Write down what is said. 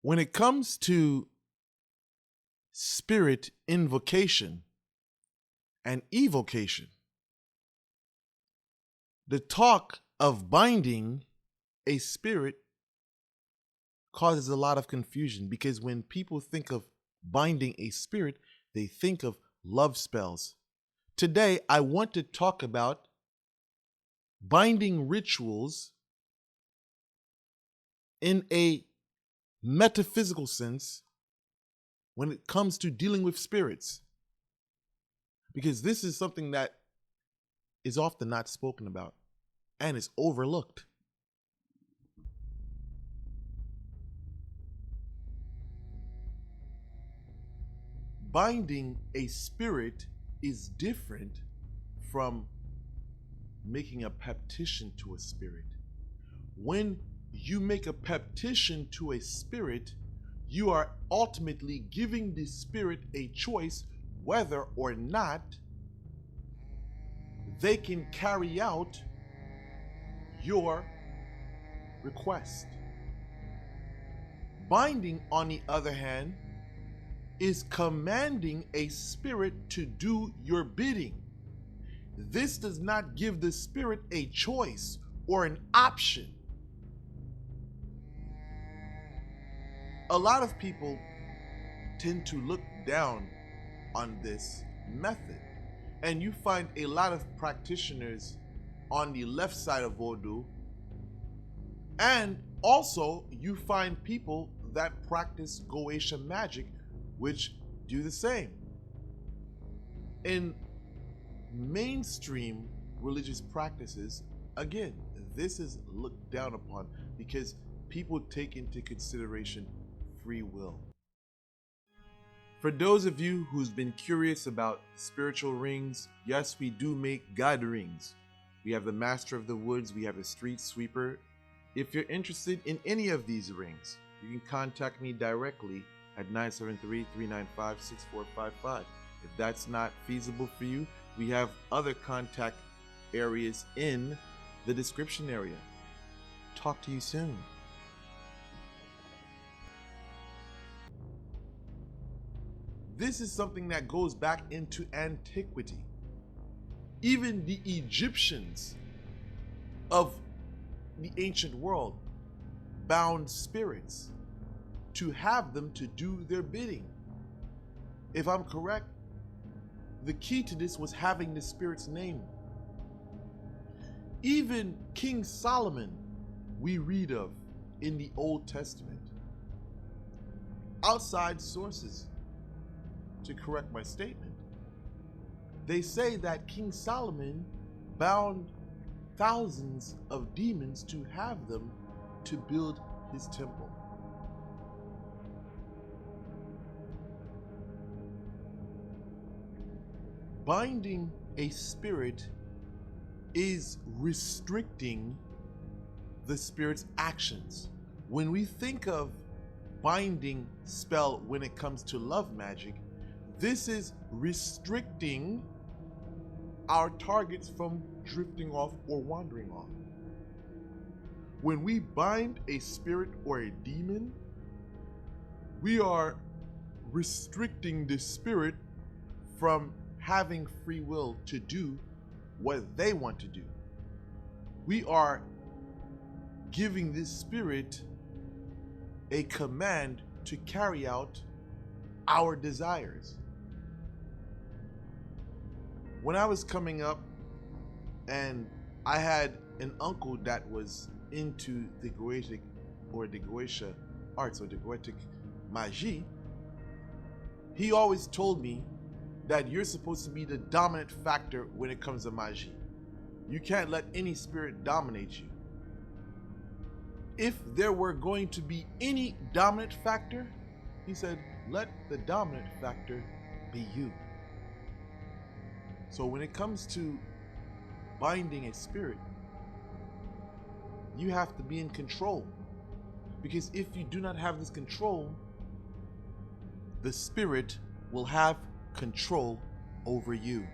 When it comes to spirit invocation and evocation, the talk of binding a spirit causes a lot of confusion, because when people think of binding a spirit, they think of love spells. Today, I want to talk about binding rituals in a metaphysical sense when it comes to dealing with spirits, because this is something that is often not spoken about and is overlooked. Binding a spirit is different from making a petition to a spirit. When you make a petition to a spirit, you are ultimately giving the spirit a choice whether or not they can carry out your request. Binding, on the other hand, is commanding a spirit to do your bidding. This does not give the spirit a choice or an option. A lot of people tend to look down on this method, and you find a lot of practitioners on the left side of Vodou, and also you find people that practice Goetia magic which do the same. In mainstream religious practices, again, this is looked down upon because people take into consideration free will. For those of you who's been curious about spiritual rings, yes, we do make God rings. We have the Master of the Woods, we have the Street Sweeper. If you're interested in any of these rings, you can contact me directly at 973-395-6455. If that's not feasible for you, we have other contact areas in the description area. Talk to you soon. This is something that goes back into antiquity. Even the Egyptians of the ancient world bound spirits to have them to do their bidding. If I'm correct, the key to this was having the spirit's name. Even King Solomon, we read of in the Old Testament. Outside sources, to correct my statement, they say that King Solomon bound thousands of demons to have them to build his temple. Binding a spirit is restricting the spirit's actions. When we think of binding spell when it comes to love magic, this is restricting our targets from drifting off or wandering off. When we bind a spirit or a demon, we are restricting the spirit from having free will to do what they want to do. We are giving this spirit a command to carry out our desires. When I was coming up and I had an uncle that was into the Goetic or the Goetia arts or the Goetic magie, he always told me that you're supposed to be the dominant factor when it comes to magie. You can't let any spirit dominate you. If there were going to be any dominant factor, he said, let the dominant factor be you. So when it comes to binding a spirit, you have to be in control. Because if you do not have this control, the spirit will have control over you.